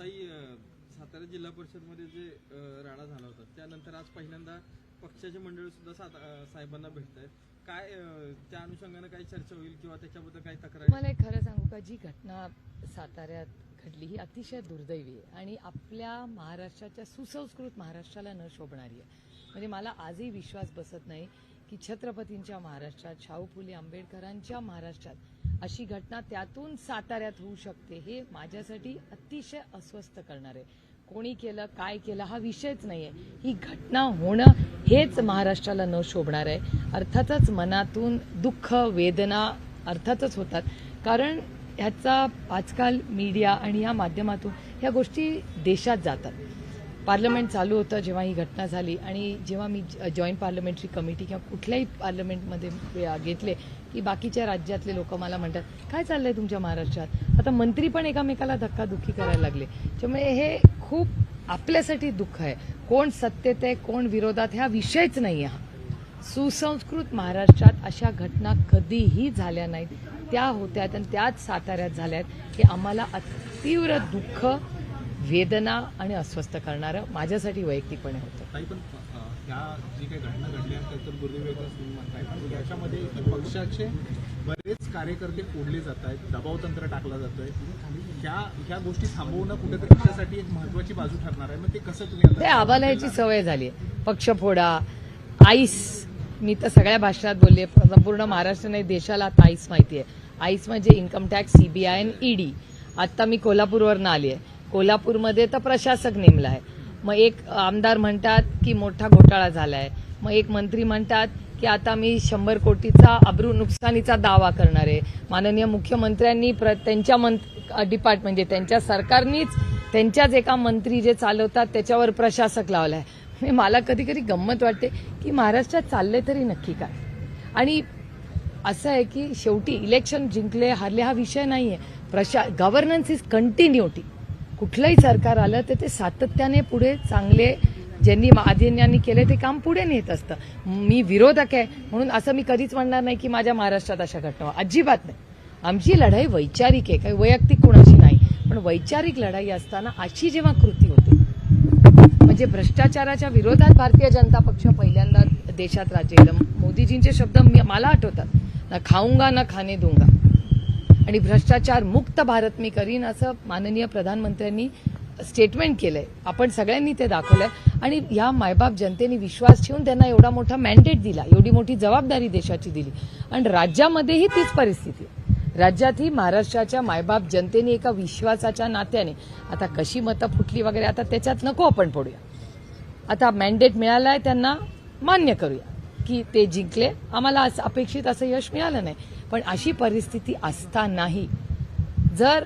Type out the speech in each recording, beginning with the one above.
ताई, सातारा जिल्हा परिषदमध्ये जे राडा झाला होता त्यानंतर आज पहिल्यांदा पक्षाचे मंडळी सुद्धा साहेबांना भेटत आहेत. काय त्या अनुषंगाने काही चर्चा होईल किंवा त्याच्याबद्दल काही तक्रार? मला एक खरं सांगू का, जी घटना साताऱ्यात घडली ही अतिशय दुर्दैवी आहे आणि आपल्या महाराष्ट्राच्या सुसंस्कृत महाराष्ट्राला न शोभणारी आहे. म्हणजे मला आजही विश्वास बसत नाही की छत्रपतींच्या महाराष्ट्रात, शाहू फुले आंबेडकरांच्या महाराष्ट्रात अशी घटना त्यातून साताऱ्यात होऊ शकते. हे माझ्यासाठी अतिशय अस्वस्थ करणार आहे. कोणी केलं, काय केलं हा विषयच नाहीये. ही घटना होणं हेच महाराष्ट्राला न शोभणार आहे. अर्थातच मनातून दुःख, वेदना अर्थातच होतात, कारण ह्याचा आजकाल मीडिया आणि या माध्यमातून ह्या गोष्टी देशात जातात. पार्लमेंट चालू होतं जेव्हा ही घटना झाली आणि जेव्हा मी जॉईंट पार्लमेंटरी कमिटी किंवा कुठल्याही पार्लमेंटमध्ये घेतले की बाकीच्या राज्यातले लोक मला म्हणतात काय चाललंय तुमच्या महाराष्ट्रात. आता मंत्री पण एकामेकाला धक्काधुक्की करायला लागले. त्यामुळे हे खूप आपल्यासाठी दुःख आहे. कोण सत्तेत आहे, कोण विरोधात ह्या विषयच नाही आहे. हा सुसंस्कृत महाराष्ट्रात अशा घटना कधीही झाल्या नाहीत. त्या होत्यात आणि त्याच साताऱ्यात झाल्यात. हे आम्हाला तीव्र दुःख, वेदना आणि अस्वस्थ करणारं माझ्यासाठी वैयक्तिकपणे होतं. ताई, पण ह्या जी काही घटना घडल्या तर दुर्दैवाचं म्हणताय, याच्यामध्ये पक्षाचे बरेच कार्यकर्ते फोडले जात आहेत, दबावतंत्र टाकला जातोय. ह्या गोष्टी थांबवणं कुठेतरी पक्षासाठी एक महत्वाची बाजू ठरणार आहे. मग ते कसं तुम्ही? ते आम्हाला याची सवय झाली आहे. पक्ष फोडा, आईस. मी तर सगळ्या भाषणात बोलले, संपूर्ण महाराष्ट्र नाही देशाला आता आईस माहिती आहे. आईस म्हणजे इन्कम टॅक्स, सीबीआय आणि ईडी. आता मी कोल्हापूरवरनं आली आहे. कोल्हापूरमध्ये तर प्रशासक नेमला आहे. मग एक आमदार म्हणतात की मोठा घोटाळा झालाय. मग एक मंत्री म्हणतात की आता मी 100 कोटीचा अब्रू नुकसानीचा दावा करणार आहे. माननीय मुख्यमंत्र्यांनी त्यांच्या डिपार्टमेंट म्हणजे त्यांच्या सरकारनीच त्यांच्याच एका मंत्री जे चालवतात त्याच्यावर प्रशासक लावलाय. मला कधी कधी गंमत वाटते की महाराष्ट्रात चाललंय तरी नक्की काय. आणि असं आहे की शेवटी इलेक्शन जिंकले हारले हा विषय नाहीये. Governance is continuity. कुठलंही सरकार आलं तर ते सातत्याने पुढे चांगले ज्यांनी आधींनी केले ते काम पुढे नेत असतं. मी विरोधक आहे म्हणून असं मी कधीच म्हणणार नाही की माझ्या महाराष्ट्रात अशा घटना, अजिबात नाही. आमची लढाई वैचारिक आहे, काही वैयक्तिक कोणाशी नाही. पण वैचारिक लढाई असताना अशी जेव्हा कृती होते म्हणजे भ्रष्टाचाराच्या विरोधात भारतीय जनता पक्ष पहिल्यांदा देशात राज्य केलं. मोदीजींचे शब्द मला आठवतात, ना खाऊंगा ना खाणे दूंगा आणि भ्रष्टाचार मुक्त भारत मी करीन असं माननीय प्रधानमंत्र्यांनी स्टेटमेंट केलंय. आपण सगळ्यांनी ते दाखवलंय आणि या मायबाप जनतेने विश्वास ठेवून त्यांना एवढा मोठा मॅन्डेट दिला, एवढी मोठी जबाबदारी देशाची दिली. आणि राज्यामध्येही तीच परिस्थिती आहे. राज्यातही महाराष्ट्राच्या मायबाप जनतेने एका विश्वासाच्या नात्याने, आता कशी मतं फुटली वगैरे आता त्याच्यात नको आपण पडूया. आता मॅन्डेट मिळालाय, त्यांना मान्य करूया की ते जिंकले. आम्हाला अपेक्षित असं यश मिळालं नाही. पण अशी परिस्थिती असतानाही जर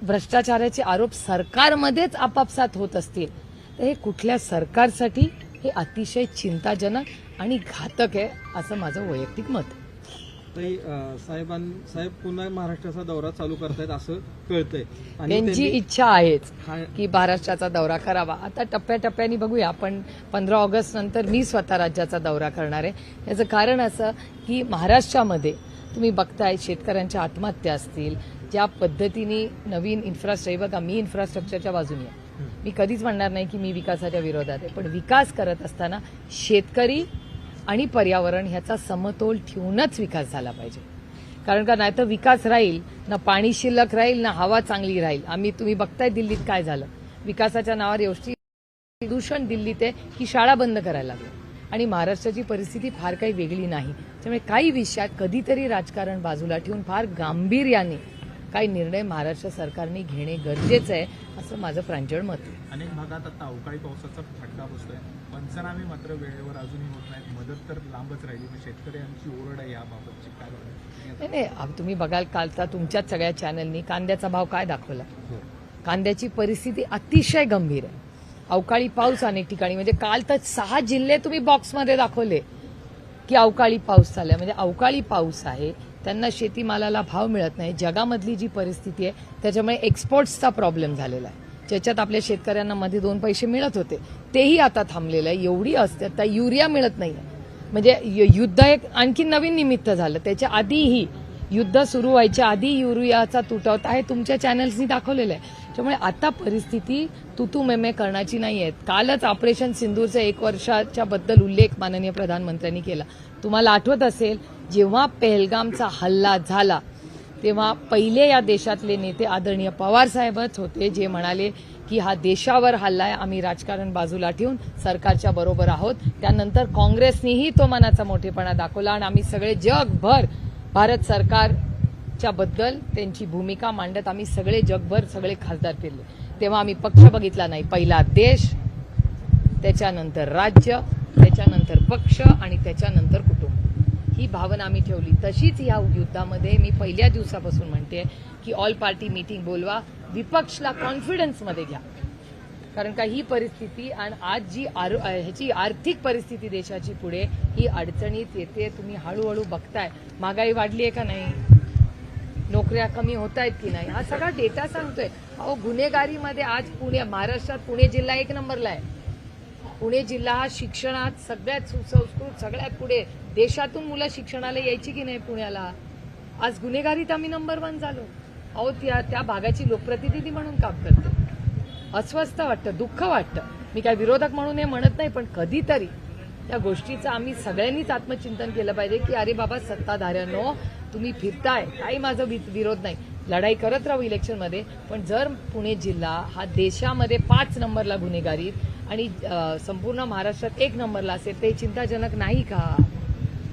भ्रष्टाचाराचे आरोप सरकारमध्येच आपापसात होत असतील तर हे कुठल्या सरकारसाठी हे अतिशय चिंताजनक आणि घातक आहे असं माझं वैयक्तिक मत आहे. साहेब पुन्हा महाराष्ट्राचा दौरा चालू करतायत असं कळतंय. त्यांची इच्छा आहेच की महाराष्ट्राचा दौरा करावा. आता टप्प्याटप्प्याने बघूया. आपण 15 ऑगस्ट नंतर मी स्वतः राज्याचा दौरा करणार आहे. याचं कारण असं की महाराष्ट्रामध्ये तुम्ही बघताय शेतकऱ्यांच्या आत्महत्या असतील, ज्या पद्धतीने नवीन इन्फ्रास्ट्रक्चर, बघा मी इन्फ्रास्ट्रक्चरच्या बाजूने आहे. मी कधीच म्हणणार नाही की मी विकासाच्या विरोधात आहे, पण विकास करत असताना शेतकरी आणि पर्यावरण ह्याचा समतोल ठेवूनच विकास झाला पाहिजे. कारण का नाही तर विकास राहील ना, पाणी शिल्लक राहील ना, हवा चांगली राहील. तुम्ही बघताय दिल्लीत काय झालं. विकासाच्या नावावर एवढी प्रदूषण दिल्लीत आहे की शाळा बंद करायला लागल्या. आणि महाराष्ट्राची परिस्थिती फार काही वेगळी नाही. त्यामुळे काही विषयात कधीतरी राजकारण बाजूला ठेवून फार गांभीर्याने काही निर्णय महाराष्ट्र सरकारने घेणे गरजेचं आहे असं माझं प्रांजळ मत आहे. अनेक भागात आता अवकाळी पावसाचा फटका बसतोय. पंचनामे मात्र वेळेवर अजूनही होत नाहीत. मदत तर लांबच राहिली. शेतकऱ्यांची ओरड आहे याबाबतची काय? नाही, तुम्ही बघाल कालचा तुमच्याच सगळ्या चॅनलनी कांद्याचा भाव काय दाखवला. कांद्याची परिस्थिती अतिशय गंभीर आहे. अवकाळी पाऊस अनेक ठिकाणी, म्हणजे काल तर 6 जिल्हे तुम्ही बॉक्समध्ये दाखवले की अवकाळी पाऊस झालाय. म्हणजे अवकाळी पाऊस आहे, त्यांना शेतीमालाला भाव मिळत नाही. जगामधली जी परिस्थिती आहे त्याच्यामुळे एक्सपोर्ट्सचा प्रॉब्लेम झालेला आहे. ज्याच्यात आपल्या शेतकऱ्यांना मध्ये 2 पैसे मिळत होते तेही आता थांबलेलं आहे. एवढी अस्थिरता, युरिया मिळत नाही. म्हणजे युद्ध एक आणखी नवीन निमित्त झालं. त्याच्या आधीही युद्ध सुरू व्हायच्या आधी युरियाचा तुटवता हे तुमच्या चॅनल्सनी दाखवलेलं आहे. त्यामुळे आता परिस्थिती तुतू मेमे करण्याची नाही आहे. कालच ऑपरेशन सिंदूरचा 1 वर्षाच्या बद्दल उल्लेख माननीय प्रधानमंत्र्यांनी केला. तुम्हाला आठवत असेल जेव्हा पहलगामचा हल्ला झाला तेव्हा पहिले या देशातले नेते आदरणीय पवार साहेबच होते जे म्हणाले की हा देशावर हल्ला आहे, आम्ही राजकारण बाजूला ठेवून सरकारच्या बरोबर आहोत. त्यानंतर काँग्रेसनेही तो मनाचा मोठेपणा दाखवला आणि आम्ही सगळे जगभर भारत सरकारच्या बद्दल त्यांची भूमिका मांडत आम्ही सगळे जगभर सगळे खासदार फिरले. तेव्हा आम्ही पक्ष बघितला नाही, पहिला देश, त्याच्यानंतर राज्य, त्याच्यानंतर पक्ष आणि त्याच्यानंतर कुटुंब, ही भावना आम्ही ठेवली. तशीच या युद्धामध्ये मी पहिल्या दिवसापासून म्हणते की ऑल पार्टी मीटिंग बोलवा, विपक्षला कॉन्फिडन्समध्ये घ्या. कारण का ही परिस्थिती आणि आज जी ह्याची आर्थिक परिस्थिती देशाची पुढे ही अडचणीत येते. तुम्ही हळूहळू बघताय महागाई वाढली आहे का नाही, नोकऱ्या कमी होत आहेत की नाही, हा सगळा डेटा सांगतोय. अहो गुन्हेगारीमध्ये आज महाराष्ट्रात पुणे जिल्हा 1 नंबरला आहे. पुणे जिल्हा हा शिक्षणात सगळ्यात सुसंस्कृत, सगळ्यात पुढे. देशातून मुलं शिक्षणाला यायची की नाही पुण्याला, आज गुन्हेगारीत आम्ही नंबर 1 झालो. अहो त्या भागाची लोकप्रतिनिधी म्हणून काम करते. अस्वस्थ वाटतं, दुःख वाटतं. मी काय विरोधक म्हणून हे म्हणत नाही, पण कधीतरी त्या गोष्टीचं आम्ही सगळ्यांनीच आत्मचिंतन केलं पाहिजे की अरे बाबा सत्ताधाऱ्यांनो तुम्ही फिरताय, काही माझा विरोध नाही, लढाई करत राहू इलेक्शनमध्ये, पण जर पुणे जिल्हा हा देशामध्ये 5 नंबरला गुन्हेगारीत आणि संपूर्ण महाराष्ट्रात 1 नंबरला असेल ते चिंताजनक नाही का?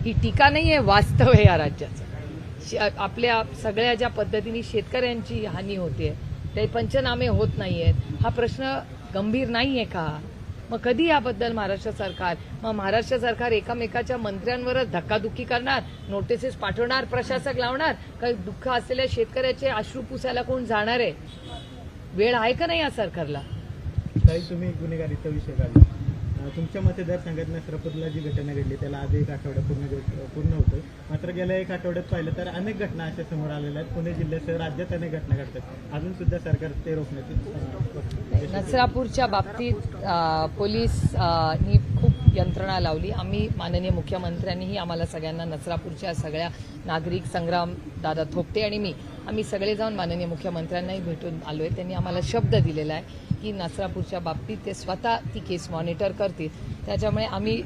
ही टीका नाही आहे, वास्तव आहे या राज्याचं. आपल्या सगळ्या ज्या पद्धतीने शेतकऱ्यांची हानी होते, ते पंचनामे होत नाहीयेत, हा प्रश्न गंभीर नाहीये का? मग कधी याबद्दल महाराष्ट्र सरकार एकामेकाच्या मंत्र्यांवरच धक्काधुक्की करणार, नोटिसेस पाठवणार, प्रशासक लावणार, काही दुःख असलेल्या शेतकऱ्याचे अश्रू पुसायला कोण जाणार आहे? वेळ आहे का नाही या सरकारला? ताई, तुम्ही गुन्हेगारीचा विषय काढला. तुमच्या मतदारसंघात नसरापूरला जी घटना घडली त्याला आज 1 आठवडा पूर्ण होतोय. मात्र गेल्या 1 आठवड्यात पाहिलं तर अनेक घटना अशा समोर आलेल्या आहेत. पुणे जिल्ह्यासह राज्यात अनेक घटना घडतात. अजून सुद्धा सरकार ते रोखण्याची नसरापूरच्या बाबतीत पोलिसनी खूप यंत्रणा लावली. आम्ही माननीय मुख्यमंत्र्यांनीही आम्हाला सगळ्यांना, नसरापूरच्या सगळ्या नागरिक, संग्राम दादा थोपटे आणि मी, आम्ही सगळे जाऊन माननीय मुख्यमंत्र्यांनाही भेटून आलोय. त्यांनी आम्हाला शब्द दिलेला आहे की नसरापूरच्या बाबतीत ते स्वतः ती केस मॉनिटर करतील. त्याच्यामुळे आम्ही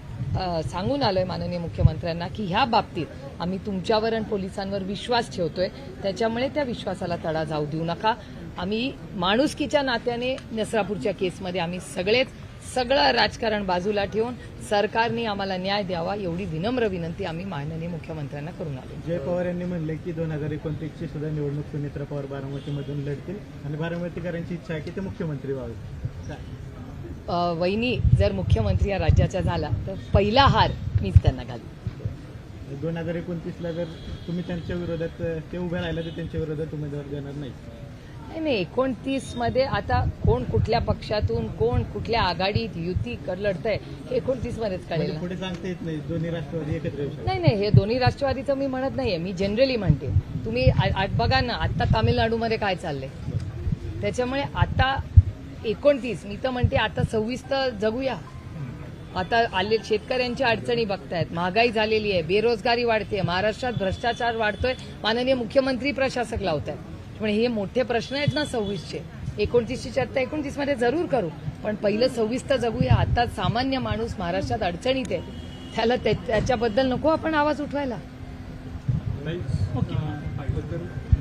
सांगून आलोय माननीय मुख्यमंत्र्यांना की ह्या बाबतीत आम्ही तुमच्यावर आणि पोलिसांवर विश्वास ठेवतोय, त्याच्यामुळे त्या विश्वासाला तडा जाऊ देऊ नका. आम्ही माणुसकीच्या नात्याने नसरापूरच्या केसमध्ये आम्ही सगळं राजकारण बाजूला ठेवून सरकारने आम्हाला न्याय द्यावा एवढी विनम्र विनंती आम्ही माननीय मुख्यमंत्र्यांना करून आलो. जय पवार यांनी म्हणले की 2029ची सुद्धा निवडणूक सुनेत्रा पवार बारामतीमधून लढतील आणि बारामतीकरांची इच्छा आहे की ते मुख्यमंत्री व्हावे. वहिनी जर मुख्यमंत्री या राज्याचा झाला तर पहिला हार मीच त्यांना घालू. 2029ला जर तुम्ही त्यांच्या विरोधात ते उभे राहिले तर त्यांच्या विरोधात उमेदवार देणार नाही. नाही, 29 मध्ये आता कोण कुठल्या पक्षातून, कोण कुठल्या आघाडीत युती लढतंय हे 29 मध्येच कळेल. पुढे सांगता येत नाही दोन्ही राष्ट्रवादी एकत्र येऊ शकतात. नाही, हे दोन्ही राष्ट्रवादीचं मी म्हणत नाहीये, मी जनरली म्हणते. तुम्ही बघा ना आता तामिळनाडूमध्ये काय चाललंय. त्याच्यामुळे आता 29, मी तर म्हणते आता 26 तर जगूया. आता आले शेतकऱ्यांच्या अडचणी बघतायत, महागाई झालेली आहे, बेरोजगारी वाढते, महाराष्ट्रात भ्रष्टाचार वाढतोय, माननीय मुख्यमंत्री प्रशासक लावतायत. पण हे मोठे प्रश्न आहेत ना 26चे. 29ची चर्चा 29 मध्ये जरूर करू, पण पहिलं 26 तर जगूया. आता सामान्य माणूस महाराष्ट्रात अडचणीत आहे, त्याला त्याच्याबद्दल नको आपण आवाज उठवायला.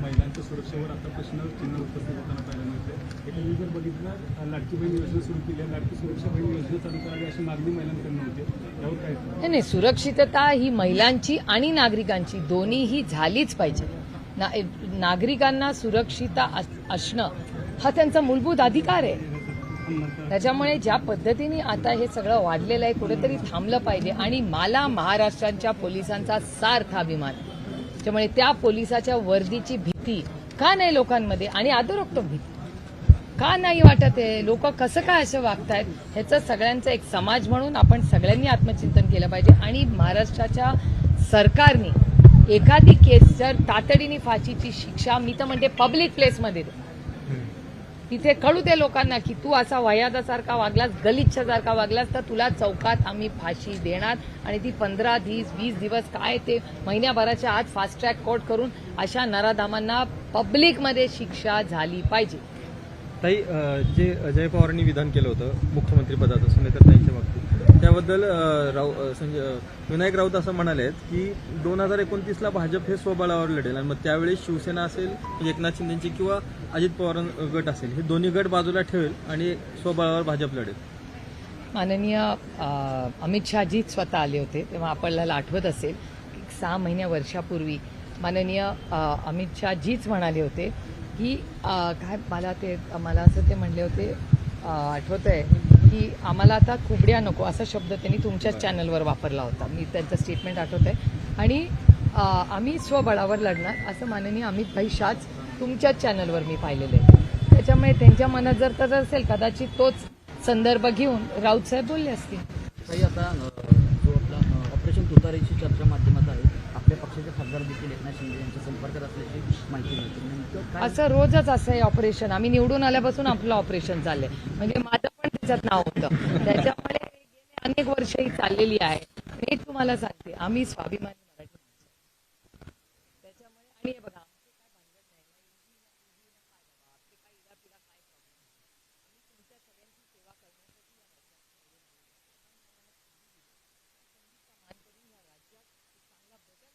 महिलांच्या सुरक्षेवर आता प्रश्न चिन्ह उपस्थित होताना पाहायला मिळते. तुम्ही जर बघितलं लाडकी बहीण योजना सुरू केली, लाडकी सुरक्षा बहीण योजना चालू करावी अशी मागणी महिलांकडून होते. यावर काय? नाही, सुरक्षितता ही महिलांची आणि नागरिकांची दोन्हीही झालीच पाहिजे. नागरिकांना सुरक्षितता असणं हा त्यांचा मूलभूत अधिकार आहे. त्याच्यामुळे ज्या पद्धतीने आता हे सगळं वाढलेलं आहे कुठेतरी थांबलं पाहिजे. आणि मला महाराष्ट्राच्या पोलिसांचा सार्थ अभिमान, त्यामुळे त्या पोलिसाच्या वर्दीची भीती का नाही लोकांमध्ये आणि अधोरोखतो भीती का नाही वाटत आहे, लोक कसं काय असं वागतायत, ह्याचं सगळ्यांचं एक समाज म्हणून आपण सगळ्यांनी आत्मचिंतन केलं पाहिजे. आणि महाराष्ट्राच्या सरकारने एखादी केस जर तातडीने फाशीची शिक्षा, मी तर म्हणते पब्लिक प्लेसमध्ये तिथे कळू दे लोकांना की तू असा वयादासारखा वागलास, गलिच्छासारखा वागलास तर तुला चौकात आम्ही फाशी देणार आणि ती 15, 20 दिवस काय ते महिन्याभराच्या आत फास्ट ट्रॅक कोर्ट करून अशा नराधामांना पब्लिकमध्ये शिक्षा झाली पाहिजे. ताई, जे अजय पवारांनी विधान केलं होतं मुख्यमंत्रीपदाचं सुनेत्र ताईंच्या बाबतीत, त्याबद्दल विनायक राऊत असं म्हणाले आहेत की 2029ला भाजप हे स्वबळावर लढेल आणि मग त्यावेळी शिवसेना असेल, एकनाथ शिंदेची किंवा अजित पवार गट असेल, हे दोन्ही गट बाजूला ठेवेल आणि स्वबळावर भाजप लढेल. माननीय अमित शहाजी स्वतः आले होते तेव्हा आपल्याला आठवत असेल की 6 वर्षापूर्वी माननीय अमित शहाजीच म्हणाले होते की काय मला असं ते म्हणले होते, आठवत आहे की आम्हाला आता कुबड्या नको असा शब्द त्यांनी तुमच्याच चॅनलवर वापरला होता. मी त्यांचं स्टेटमेंट आठवत आहे आणि आम्ही स्वबळावर लढणार असं माननीय अमित भाई शाहच तुमच्याच चॅनलवर मी पाहिलेलं आहे. त्याच्यामुळे त्यांच्या मनात जर तर असेल कदाचित तोच संदर्भ घेऊन राऊत साहेब बोलले असतील. काही आता जो आपला ऑपरेशन तुतारीची चर्चा माध्यमात आहे, आपल्या पक्षाचे खासदार देखील एकनाथ शिंदे यांच्या संपर्कात असल्याची माहिती मिळते. नेमकं काय असं रोजच असं आहे ऑपरेशन. आम्ही निवडून आल्यापासून आपलं ऑपरेशन चाललंय, म्हणजे माझं पण त्याच्यात नाव होतं. त्याच्यामुळे गेली अनेक वर्ष ही चाललेली आहे. मी तुम्हाला सांगते आम्ही स्वाभिमानी मराठी माणसं. त्याच्यामुळे आणि हे बघा आमचे काय भानगड नाही ना, आपले काय इडापिडा काय प्रॉब्लेम. आम्ही तुमच्या सगळ्यांची सेवा करण्यासाठी या राज्यात करून या राज्यात चांगला बदल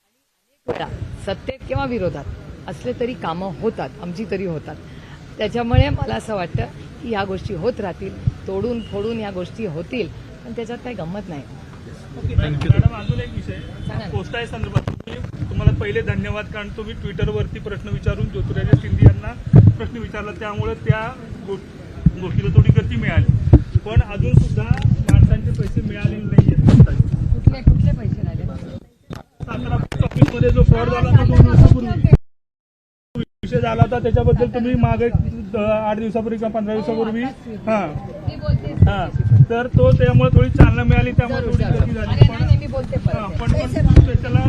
आणि अनेक वेळा सत्तेत किंवा विरोधात असले तरी कामं होतात, आमची तरी होतात. त्याच्यामुळे मला असं वाटतं की ह्या गोष्टी होत राहतील, तोडून फोडून या गोष्टी होतील, पण त्याच्यात काही गंमत नाही. मॅडम, अजून एक विषय सांगा ना. पोस्टाई संदर्भात तुम्हाला पहिले धन्यवाद, कारण तुम्ही ट्विटरवरती प्रश्न विचारून ज्योतिराजे शिंदे यांना प्रश्न विचारला, त्यामुळे त्या गोष्टीला थोडी गती मिळाली. पण अजून सुद्धा माणसांचे पैसे मिळालेले नाहीये. कुठले पैसे राहिले? सातारा ऑफिसमध्ये जो फ्रॉड झाला ना 2 दिवसापूर्वी विषय झाला होता, त्याच्याबद्दल तुम्ही मागे 8 दिवसापूर्वी किंवा 15 दिवसापूर्वी मी बोलते तर तो त्यामुळे थोडी चालना मिळाली, त्यामुळे थोडी गती झाली. मी बोलते पण त्याला